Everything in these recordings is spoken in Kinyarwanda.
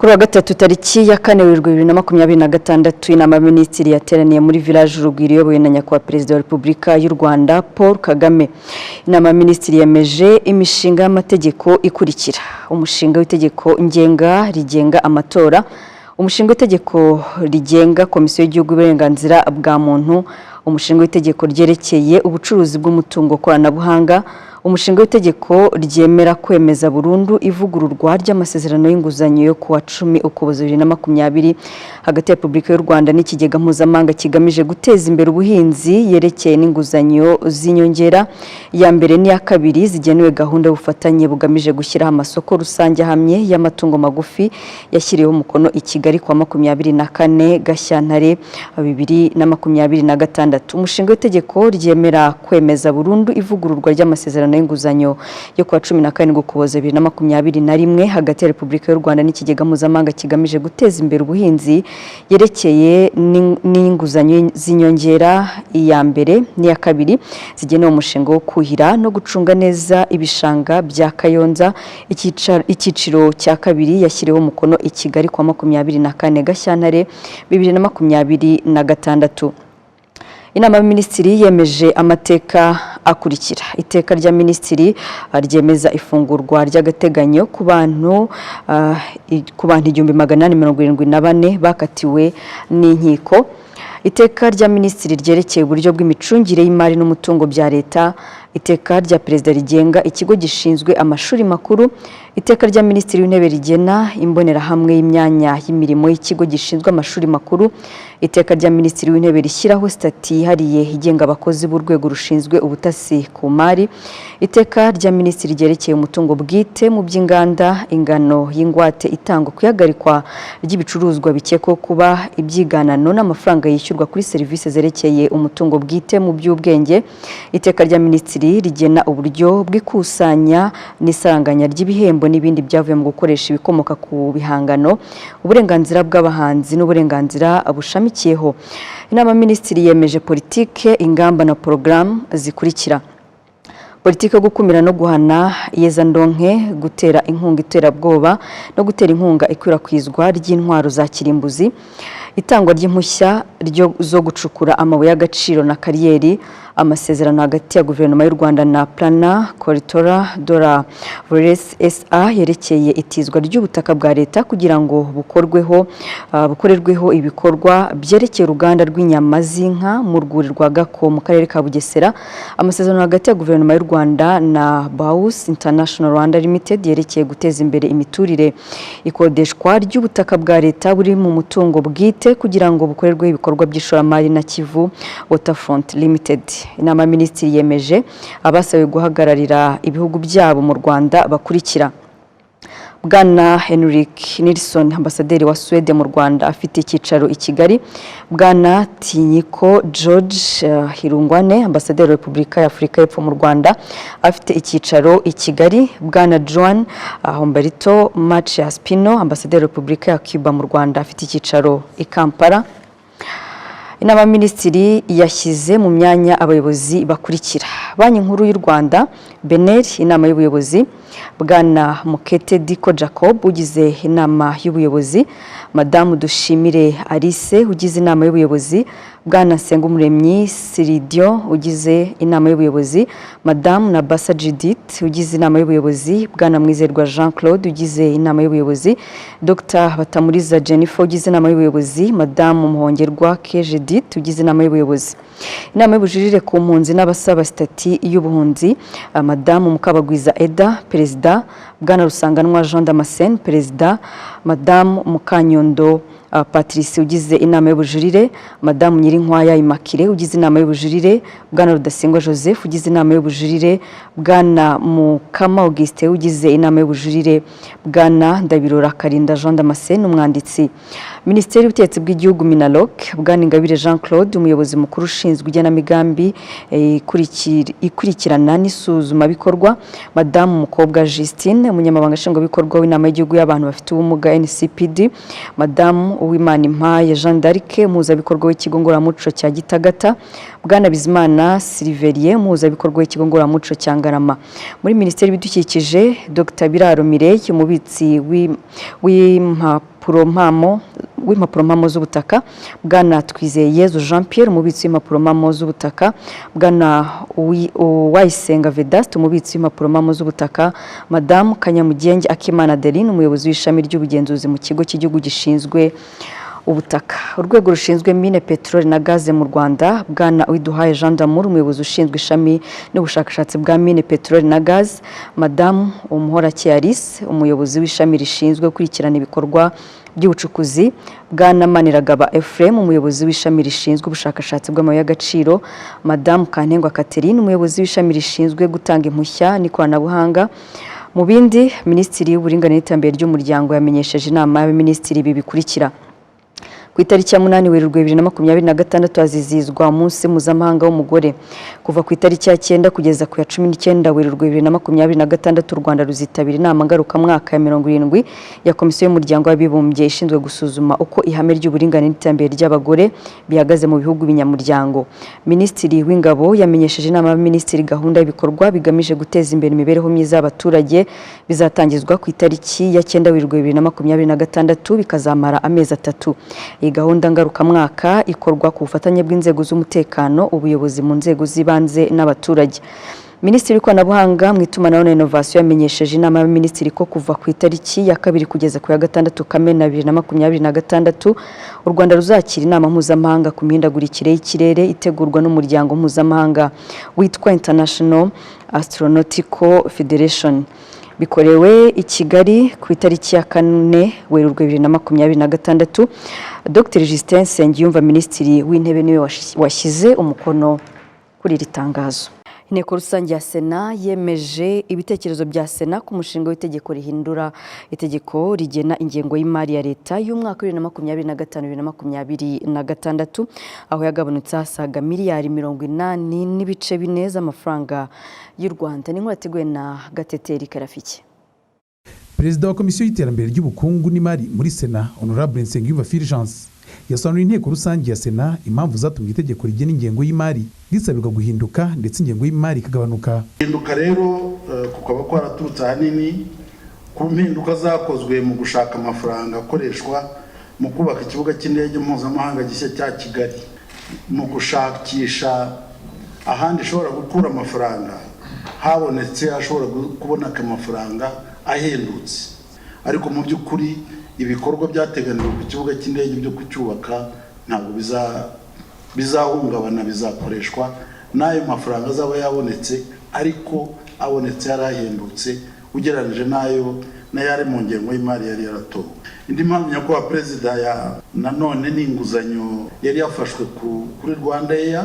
Kuri wa gatatu tariki ya 4 Werurwe 2026 inama minisitiri yateraniye muri village Urugwiro iyobowe na nyakubahwa Perezida wa Repubulika y'u Rwanda Paul Kagame. Inama minisitiri yemeje imishinga y'amategeko ikurikira: umushinga w'itegeko ngenga rigenga amatora, umushinga w'itegeko rigenga Komisiyo y'Igihugu y'Uburenganzira bwa Muntu, umushinga w'itegeko ryerekeye ubucuruzi bw'umutungo koranabuhanga, umushinga w'itegeko ryemera kwemeza burundu ivugururwa ry'amasezerano y'inguzanyo yo kuwa 10 Ukuboza 2020 hagati ya Repubulika y'u Rwanda n'ikigega mpuzamahanga kigamije guteza imbere ubuhinzi yerekeye n'inguzanyo z'inyongera ya mbere n'iya kabiri zigenewe gahunda y'ubufatanye bugamije gushyiraho amasoko rusange hamwe y'amatungo magufi yashyiriweho umukono i Kigali kwa 24 Gashyantare 2026. Umushinga w'itegeko ryemera kwemeza burundu ivugururwa ry'amasezerano y'inguzanyo yo kuwa 17 Ukuboza 2021 hagati ya Repubulika y'u Rwanda n'ikigega mpuzamahanga kigamije guteza imbere ubuhinzi yerekeye n'inguzanyo z'inyongera iya mbere n'iya kabiri zigenewe umushinga wo kuhira no gucunga neza ibishanga bya Kayonza. Icyiciro cya kabiri yashyiriweho umukono i Kigali kwa 24 Gashyantare 2026. Inama y'Aminisitiri yemeje amateka akurikira: iteka rya minisitiri ryemeza ifungurwa ry'agateganyo ku bantu 1874 bakatiwe n'inkiko. Iteka rya minisitiri ryerekeye uburyo bw'imicungire y'imari n'umutungo bya leta. Iteka rya Perezida rigenga ikigo gishinzwe amashuri makuru. Iteka rya Minisitiri w'Intebe rigena imbonerahamwe y'imyanya y'imirimo y'ikigo gishinzwe amashuri makuru. Iteka rya Minisitiri w'Intebe rishyiraho stati yihariye igenga abakozi b'urwego rushinzwe ubutasi ku mari. Iteka rya Minisitiri ryerekeye umutungo bwite mu by'inganda, ingano y'ingwate itangwa kuyagarikwa ry'ibicuruzwa bikekwa kuba ibyiganano n'amafaranga yishyurwa kuri serivisi zerekeye umutungo bwite mu by'ubwenge. Iteka rya Minisitiri rigena uburyo bw'ikusanya n'isaranganya ry'ibihembo n'ibindi byavuye mu gukoresha ibikomoka ku bihangano, uburenganzira bw'abahanzi n'uburenganzira bushamikiyeho. Inama y'Aminisitiri yemeje politike, ingamba na porogaramu zikurikira: politike yo gukumira no guhana iyezandonke, gutera inkunga iterabwoba no gutera inkunga ikwirakwizwa ry'intwaro za kirimbuzi, itangwa ry'impushya zo gucukura amabuye y'agaciro na kariyeri, amasezerano hagati ya Guverinoma y'u Rwanda na Plana Corritora Dora Vores SA yerekeye itizwa ry'ubutaka bwa leta kugira ngo bukorerweho ibikorwa byerekeye uruganda rw'inyama z'inka mu rwuri rwa Gako mu karere ka Bugesera, amasezerano hagati ya Guverinoma y'u Rwanda na Baus International Rwanda Limited yerekeye guteza imbere imiturire, ikodeshwa ry'ubutaka bwa leta buri mu mutungo bwite kugira ngo bukorerweho ibikorwa by'ishoramari na Kivu Waterfront Limited. Inama y'Aminisitiri yemeje abasabe guhagararira ibihugu byabo mu Rwanda bakurikira: Bwana Henrik Nilsson, ambasaderi wa Sweden mu Rwanda afite icyicaro i Kigali; Bwana Tinyiko George Hirungwane, ambasaderi wa Repubulika ya Afurika y'Epfo mu Rwanda afite icyicaro i Kigali; Bwana Joan Humberto Macias Pino, ambasaderi wa Repubulika ya Cuba mu Rwanda afite icyicaro i Kampala. Inama y'Aminisitiri yashyize mu myanya abayobozi bakurikira: Banki Nkuru y'u Rwanda, BNR, inama y'ubuyobozi; Bwana Mukete Diko Jacob ugize inama y'ubuyobozi; Madamu Dushimire Alice ugize inama y'ubuyobozi; Bwana Nsengumuremyi Siridio ugize inama y'ubuyobozi; Madamu Nabasa Judith ugize inama y'ubuyobozi; Bwana Mwizerwa Jean Claude ugize inama y'ubuyobozi; Dr Batamuriza Jennifer ugize inama y'ubuyobozi; Madamu Muhongerwa Judith ugize inama y'ubuyobozi. Inama y'ubujurire ku mpunzi n'abasaba stati y'ubuhunzi: Madamu Mukabagwiza Eda, Perezida; Bwana Rusanganwa Jean Damascene, Perezida; Madamu Mukanyondo Patrice ugize inama y'ubujurire; Madamu Nyirinkwaya Immaculée ugize inama y'ubujurire; Bwana Rudasingwa Joseph ugize inama y'ubujurire; Bwana Mukama Auguste ugize inama y'ubujurire; Bwana Ndabirora Karinda Jean Damascene, umwanditsi. Minisiteri y'Ubutegetsi bw'Igihugu Minaloc: Bwana Ingabire Jean Claude, umuyobozi mukuru ushinzwe igenamigambi ikurikirana n'isuzuma bikorwa; Madamu Mukobwa Justine, umunyamabanga nshingwabikorwa w'inama y'igihugu y'abantu bafite ubumuga NCPD; Madamu Uwimana Impaye Jean d'Arc, umuhuzabikorwa w'ikigo ngororamuco cya Gitagata; Bwana Bizimana Silverier, umuhuzabikorwa w'ikigo ngororamuco cya Ngarama. Muri Minisiteri y'Ibidukikije: Dr Biraro Mireille, umubitsi w'impapuro w'impapuro z'ubutaka, bwana Twizeyezu Jean Pierre umubitsi w'impapuro z'ubutaka, bwana Uwayisenga Vedaste umubitsi w'impapuro z'ubutaka, Madame Kanyamugenge Akimana Adeline umuyobozi w'ishami ry'ubugenzuzi mu kigo cy'igihugu gishinzwe ubutaka. Urwego rushinzwe mine peteroli na gaze mu Rwanda, bwana Uwiduhaye Jean d'Amour umuyobozi ushinzwe ishami n'ubushakashatsi bwa mine peteroli na gaze, Madame Umuhorakeye Alice umuyobozi w'ishami rishinzwe gukurikirana ibikorwa by'ubucukuzi, bwana Maniragaba Ephraim umuyobozi w'ishami rishinzwe ubushakashatsi bw'amabuye y'agaciro, Madame Kantengwa Catherine umuyobozi w'ishami rishinzwe gutanga impushya n'ikoranabuhanga. Mu bindi, Minisitiri w'Uburinganire n'Iterambere ry'Umuryango yamenyesheje inama y'abaminisitiri ibi bikurikira: ku itariki ya 8 Werurwe 2026 hazizihizwa umunsi mpuzamahanga w'umugore. Kuva ku itariki ya 9 kugeza ku ya 19 Werurwe 2026 u Rwanda ruzitabira inama ngarukamwaka ya 70 ya Komisiyo y'Umuryango w'Abibumbye ishinzwe gusuzuma uko ihame ry'uburinganire n'iterambere ry'abagore bihagaze mu bihugu binyamuryango. Minisitiri w'Ingabo yamenyesheje inama y'abaminisitiri gahunda y'ibikorwa bigamije guteza imbere imibereho myiza y'abaturage bizatangizwa ku itariki ya 9 Werurwe 2026 bikazamara amezi 3. Iyi gahunda ngarukamwaka ikorwa ku bufatanye bw'inzego z'umutekano, ubuyobozi mu nzego z'ibanze n'abaturage. Minisitiri w'ikoranabuhanga mu itumanaho na innovation yamenyesheje inama y'abaminisitiri ko kuva ku itariki ya 2 kugeza ku ya 6 Kamena 2026 u Rwanda ruzakira inama mpuzamahanga ku mihindagurikire y'ikirere itegurwa n'umuryango mpuzamahanga witwa International Astronautical Federation. Bikorewe i Kigali ku itariki ya 4 Werurwe 2026. Dr Justin Nsengiyumva Minisitiri w'Intebe niwe washyize umukono kuri iri tangazo. Inteko rusange ya Sena yemeje ibitekerezo bya Sena ku mushinga w'itegeko rihindura itegeko rigena ingengo y'imari ya leta y'umwaka 2025-2026 aho yagabanutse hasaga miliyari 80.4 z'amafaranga y'u Rwanda. Ni nkurateguwe na Gateteri Karafiki. Perezida wa Komisiyo y'Iterambere ry'Ubukungu n'Imari muri Sena Honorable Nsengiyumva Fulgence yasobanuriye inteko rusange ya Sena impamvu zatumye itegeko rigena ingengo y'imari risabirwa guhinduka ndetse ingengo y'imari ikagabanuka. Hinduka rero kukaba kwaraturutse ahanini ku mpinduka zakozwe mu gushaka amafaranga akoreshwa mu kubaka ikibuga cy'indege mpuzamahanga gishya cya Kigali, mu gushakisha ahandi ishobora gukura amafaranga habonetse ashobora kuboneka amafaranga ahendutse, ariko mu by'ukuri ibikorwa byateganijwe ku kibuga cy'indege byo kucyubaka ntabwo bizahungabana, bizakoreshwa n'ayo mafaranga azaba yabonetse, ariko abonetse yarahendutse ugereranije n'ayari mu ngengo y'imari yari yaratowe. Indi mpamvu nyakubahwa perezida nanone ni inguzanyo yari yafashwe kuri Rwanda Air,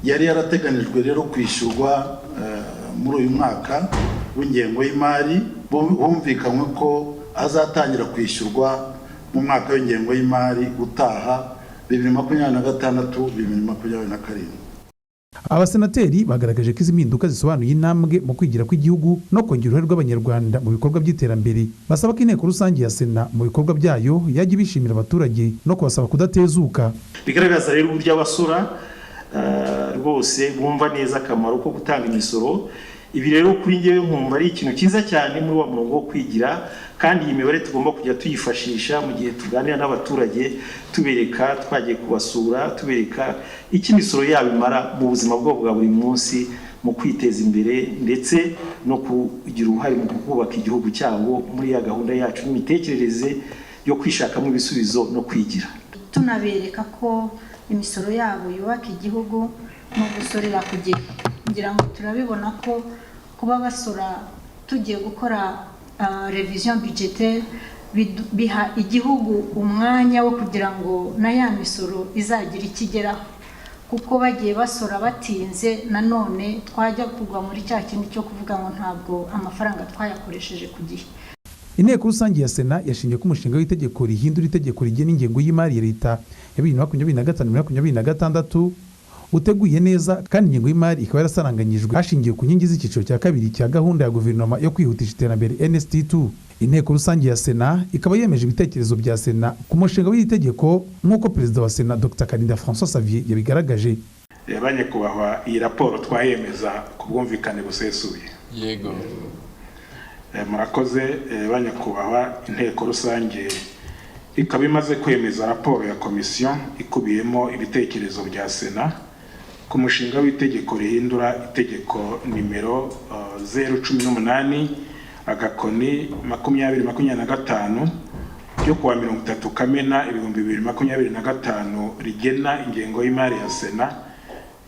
yari yarateganijwe rero kwishyurwa muri uyu mwaka w'ingengo y'imari, humvikanywe ko azatangira kwishyurwa mu mwaka w'ingengo y'imari utaha 2026-2027. Abasenateri bagaragaje ko izi mpinduka zisobanuye intambwe mu kwigira kw'igihugu no kongera uruhare rw'abanyarwanda mu bikorwa by'iterambere. Basaba ko inteko rusange ya Sena mu bikorwa byayo yajya bishimira abaturage no kubasaba kudatezuka. Bigaragaza rero uburyo abasora rwose bumva neza akamaro ko gutanga imisoro. Ibi rero kuri ngewe nkumva ari ikintu cyiza cyane muri wa murongo wo kwigira, kandi iyi mibare tugomba kujya tuyifashisha mu gihe tuganira n'abaturage, tubereka twagiye kubasura, tubereka icyo imisoro yabo imara mu buzima bwabo bwa buri munsi mu kwiteza imbere ndetse no kugira uruhare mu kubaka igihugu cyabo muri ya gahunda yacu n'imitekerereze yo kwishakamo ibisubizo no kwigira. Tunabereka ko imisoro yabo yubaka igihugu no gusorera ku gihe. Ngira ngo turabibona ko kuba basora tugiye gukora revision budgetaire biha igihugu umwanya wo kugira ngo na ya misoro izagira ikigeraho, kuko bagiye basora batinze nanone twajya kugwa muri cya kintu cyo kuvuga ngo ntabwo amafaranga twayakoresheje ku gihe. Inteko rusange ya Sena yashingiye ku mushinga w'itegeko rihindura itegeko rigena ingengo y'imari ya leta ya 2025-2026 uteguye neza, kandi ingengo y'imari ikaba yarasaranganyijwe hashingiwe ku nkingi z'icyiciro cya kabiri cya gahunda ya guverinoma yo kwihutisha iterambere NST2. Inteko rusange ya Sena ikaba yemeje ibitekerezo bya Sena ku mushinga w'iri tegeko nk'uko perezida wa Sena Dr Karinda François Xavier yabigaragaje. Banyakubahwa, iyi raporo twayemeza ku bwumvikane busesuye. Yego. Murakoze banyakubahwa, inteko rusange ikaba imaze kwemeza raporo ya komisiyo ikubiyemo ibitekerezo bya Sena ku mushinga w'itegeko rihindura itegeko nimero 018 agakoni 2025 ryo kuwa 30 Kamena 2025 rigena ingengo y'imari ya Sena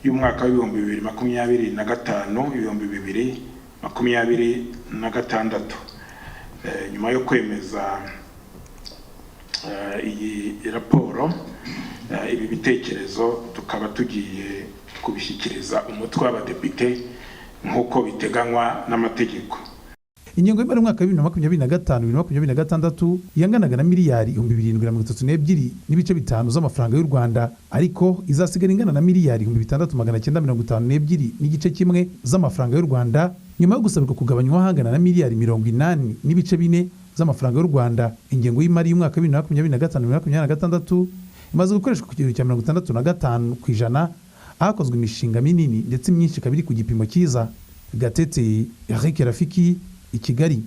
y'umwaka wa 2025-2026. Nyuma yo kwemeza iyi raporo, ibi bitekerezo tukaba tugiye kubishyikiriza umutwe w'abadepite nk'uko biteganywa n'amategeko. Ingengo y'imari y'umwaka wa 2025-2026 yanganaga na miliyari 732 n'ibice 5 z'amafaranga y'u Rwanda, ariko izasigara ingana na miliyari 6952 n'igice kimwe z'amafaranga y'u Rwanda nyuma yo gusabirwa kugabanywa hangana na miliyari 80 n'ibice 4 z'amafaranga y'u Rwanda. Ingengo y'imari y'umwaka wa 2025-2026 imaze gukoreshwa ku kigero cya 65% ahakozwe imishinga minini ndetse myinshi kabiri ku gipimo cyiza. Gatete Eric Rafiki, i Kigali.